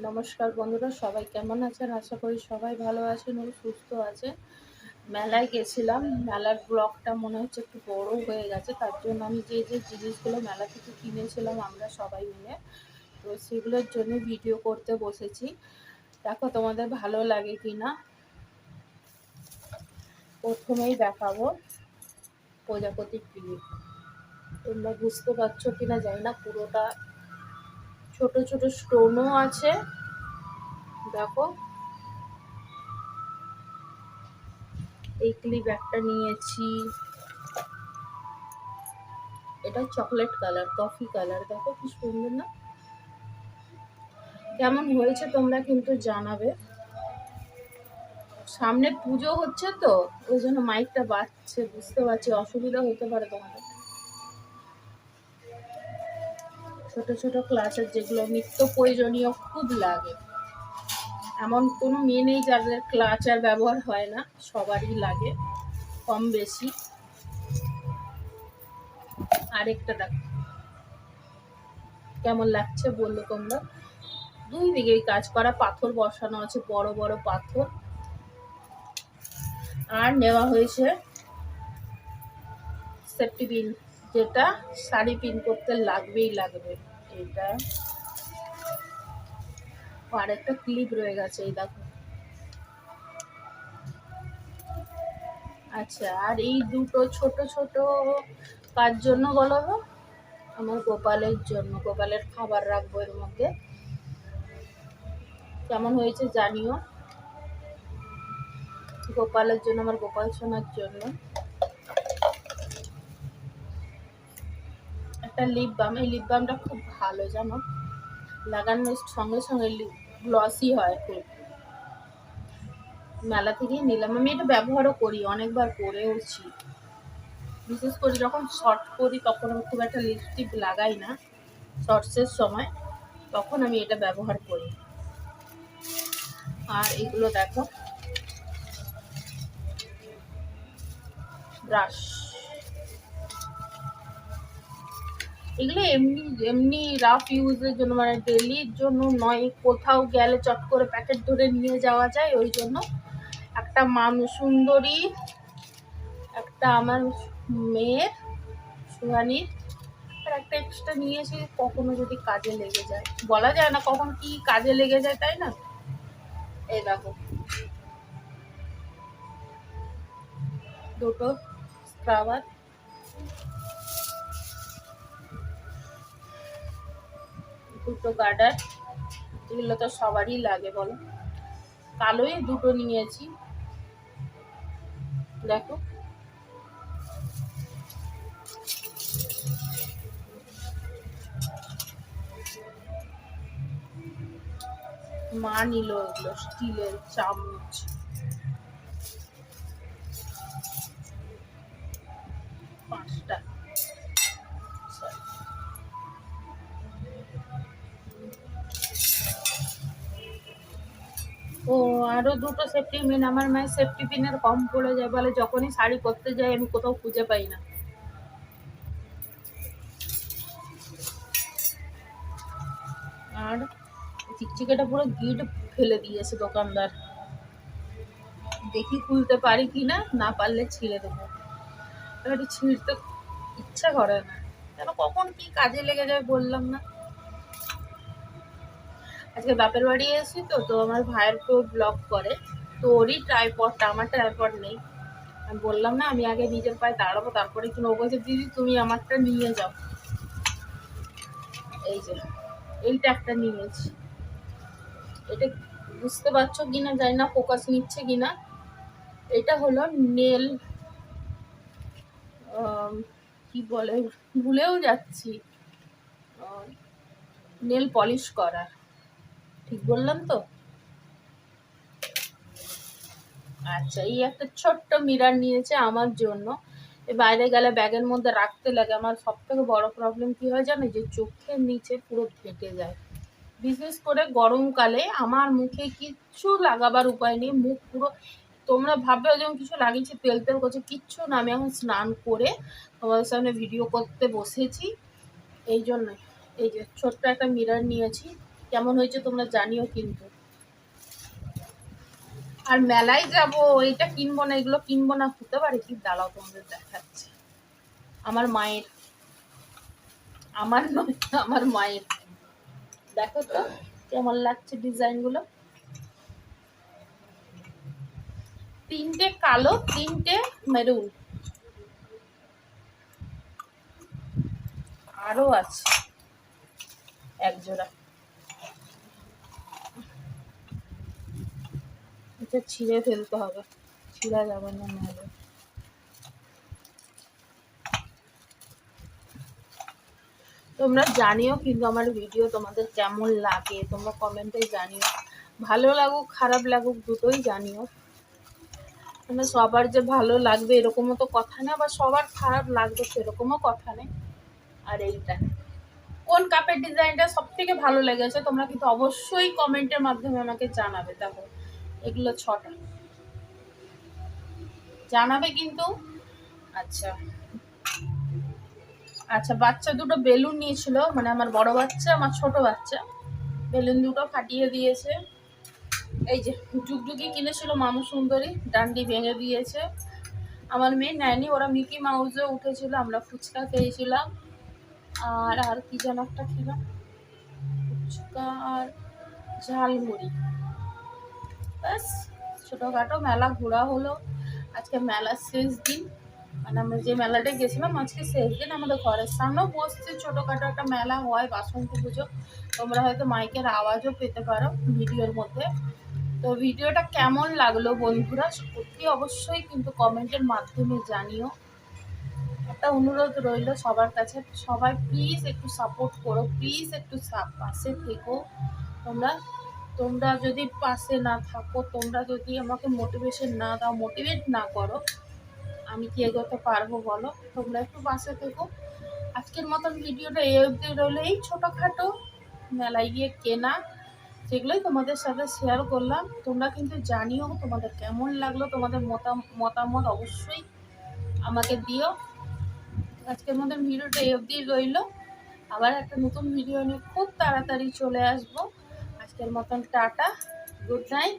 নমস্কার বন্ধুরা, সবাই কেমন আছেন? আশা করি সবাই ভালো আছেন ও সুস্থ আছেন। মেলায় গেছিলাম। মেলার ব্লগটা মনে হচ্ছে একটু বড় হয়ে গেছে, তার জন্য আমি যে জিনিসগুলো মেলা থেকে কিনেছিলাম আমরা সবাই মিলে, তো সেগুলোর জন্য ভিডিও করতে বসেছি। দেখো তোমাদের ভালো লাগে কিনা। প্রথমেই দেখাবো প্রজাপতি ক্লিপ। তোমরা বুঝতে পারছো কিনা জানি না, পুরোটা ছোট ছোট স্টোনও আছে। দেখো, এই ক্লিপ একটা নিয়েছি। এটা চকলেট কালার, কফি কালার। দেখো কি সুন্দর না? কেমন হয়েছে তোমরা কিন্তু জানাবে। সামনে পুজো হচ্ছে তো, ওই জন্য মাইকটা বাজছে, বুঝতে পারছি অসুবিধা হতে পারে তোমাদের। ছোট ছোট ক্লাসের যেগুলো নিত্য প্রয়োজনীয় খুব লাগে, এমন কোনো মেয়ে নেই যাদের ক্লাচার ব্যবহার হয় না, সবারই লাগে কম বেশি। আরেকটা দেখো কেমন লাগছে বললো তোমরা। দুই দিকেই কাজ করা, পাথর বসানো আছে, বড় বড় পাথর। আর নেওয়া হয়েছে সেফটি পিন, যেটা শাড়ি পিন করতে লাগবেই লাগবে। এটা আর একটা ক্লিপ রয়ে গেছে, এই দেখো। আচ্ছা, আর এই দুটো ছোট ছোট কার জন্য বলো তো? আমার গোপালের জন্য। গোপালের খাবার রাখবো এর মধ্যে। কেমন হয়েছে জানিও। গোপালের জন্য, আমার গোপাল সোনার জন্য। একটা লিপ বাম, এই লিপ বামটা খুব ভালো জানো, লাগানোর সঙ্গে সঙ্গে গ্লসি হয় খুব। মেলা থেকেই নিলাম। আমি এটা ব্যবহারও করি, অনেকবার করেওছি। বিশেষ করে যখন শর্ট করি তখন আমি খুব একটা লিপস্টিক লাগাই না, শর্টসের সময়, তখন আমি এটা ব্যবহার করি। আর এগুলো দেখো, ব্রাশ। এগুলো এমনি এমনি রাফ ইউজের জন্য, মানে ডেলির জন্য নয়, কোথাও গেলে চট করে প্যাকেট ধরে নিয়ে যাওয়া যায় ওই জন্য। একটা মানুষ সুন্দরী, একটা আমার মেয়ের সুহানির, আর একটা এক্সট্রা নিয়েছি, কখনো যদি কাজে লেগে যায়। বলা যায় না কখন কি কাজে লেগে যায়, তাই না? এই দেখো দুটো স্ক্রাবার, দুটো গার্ডার। এগুলো তো সবারই লাগে বলো। কালোই দুটো নিয়েছি, দেখো। মা নিল এগুলো, স্টিলের চামচ। পাঁচটা। ও, আরো দুটো সেফটি পিন। আমার মায়ের সেফটি পিনের কম পড়ে যায় বলে, যখনই শাড়ি পরতে যাই আমি কোথাও খুঁজে পাই না। আর চিকচিকেটা পুরো গিট ফেলে দিয়েছে দোকানদার। দেখি খুলতে পারি কিনা, না পারলে ছিঁড়ে দেবো। একটু ছিঁড়তে ইচ্ছা করে না, কেন কখন কি কাজে লেগে যায় বললাম না। আজকে বাপের বাড়ি এসেছি তো, তো আমার ভাইয়ের তো ব্লগ করে, তো ওরই ট্রাইপডটা, আমার ট্রাইপড নেই। আমি বললাম না আমি আগে নিজের পায়ে দাঁড়াবো, তারপরে কিনা ও বলছে দিদি তুমি আমারটা নিয়ে যাও। এই যে এইটা একটা নিয়েছি। এটা বুঝতে পারছো কিনা জানি না, ফোকাস নিচ্ছে কিনা। এটা হলো নেল, কি বলে ভুলেও যাচ্ছি, নেল পলিশ করার, ঠিক বললাম তো? আচ্ছা, এই একটা ছোট্ট মিরার নিয়েছে আমার জন্য। বাইরে গেলে ব্যাগের মধ্যে রাখতে লাগে। আমার সব থেকে বড় প্রবলেম কি হয় জানো, যে চোখের নিচে পুরো ফেটে যায়। বিশেষ করে গরমকালে আমার মুখে কিচ্ছু লাগাবার উপায় নেই, মুখ পুরো, তোমরা ভাববে যেমন কিছু লাগিয়েছি, তেল তেল করছে, কিচ্ছু না। আমি এখন স্নান করে তোমাদের সামনে ভিডিও করতে বসেছি, এই জন্য। এই যে ছোট্ট একটা মিরর নিয়েছি, কেমন হয়েছে তোমরা জানিও কিন্তু। আর মেলায় যাব, এটা কিনবো না এগুলো কিনবো না হতে পারে কি, দাঁড়াও তোমাদের দেখাচ্ছে। আমার মায়ের, আমার নয়, আমার মায়ের, দেখো তো কেমন লাগছে ডিজাইন গুলো। 3টে কালো, 3টে মেরুন, আরো আছে এক জোড়া। এটা ছিঁড়ে ফেলতে হবে, ছিঁড়া যাবে না নাহলে। তোমরা জানিও কিন্তু আমার ভিডিও তোমাদের কেমন লাগে, তোমরা কমেন্টে জানিও। ভালো লাগুক খারাপ লাগুক দুটোই জানিও। মানে সবার যে ভালো লাগবে এরকমও তো কথা নেই, আবার সবার খারাপ লাগবে সেরকমও কথা নেই। আর এইটা কোন কাপের ডিজাইনটা সব থেকে ভালো লেগেছে তোমরা কিন্তু অবশ্যই কমেন্টের মাধ্যমে আমাকে জানাবে। দেখো এগুলো 6টা, জানাবে কিন্তু। আচ্ছা আচ্ছা, বাচ্চা দুটো বেলুন নিয়েছিল, মানে আমার বড় বাচ্চা আমার ছোট বাচ্চা, বেলুন দুটো ফাটিয়ে দিয়েছে। এই যে যুগযুগি কিনেছিল মামু সুন্দরী, ডান্ডি ভেঙে দিয়েছে। আমার মেয়ে নেয়নি, ওরা মিকি মাউসে উঠেছিল, আমরা ফুচকা খেয়েছিলাম। আর আর কি যেন একটা খেলাম, ফুচকা আর ঝালমুড়ি। ব্যাস, ছোটোখাটো মেলা ঘোরা হলো। আজকে মেলার শেষ দিন, মানে আমরা যে মেলাটা গেছিলাম আজকে শেষ দিন। আমাদের ঘরের সামনেও বসছে ছোটোখাটো একটা মেলা হয়, বাসন্তী পুজো। তোমরা হয়তো মাইকের আওয়াজও পেতে পারো ভিডিওর মধ্যে। তো ভিডিওটা কেমন লাগলো বন্ধুরা সত্যি অবশ্যই কিন্তু কমেন্টের মাধ্যমে জানিও। একটা অনুরোধ রইল সবার কাছে, সবাই প্লিজ একটু সাপোর্ট করো, প্লিজ একটু পাশে থেকো। তোমরা তোমরা যদি পাশে না থাকো, তোমরা যদি আমাকে মোটিভেশন না দাও, মোটিভেট না করো, আমি কি এগোতে পারবো বলো? তোমরা একটু পাশে থেকো। আজকের মতন ভিডিওটা এই অবধি রইলো, এই ছোটোখাটো মেলায় গিয়ে কেনা সেগুলোই তোমাদের সাথে শেয়ার করলাম। তোমরা কিন্তু জানিও তোমাদের কেমন লাগলো, তোমাদের মতামত অবশ্যই আমাকে দিও। আজকের মতন ভিডিওটা এই অবধি রইলো, আবার একটা নতুন ভিডিও নিয়ে খুব তাড়াতাড়ি চলে আসবো। আজকের মতন টাটা, গুড নাইট।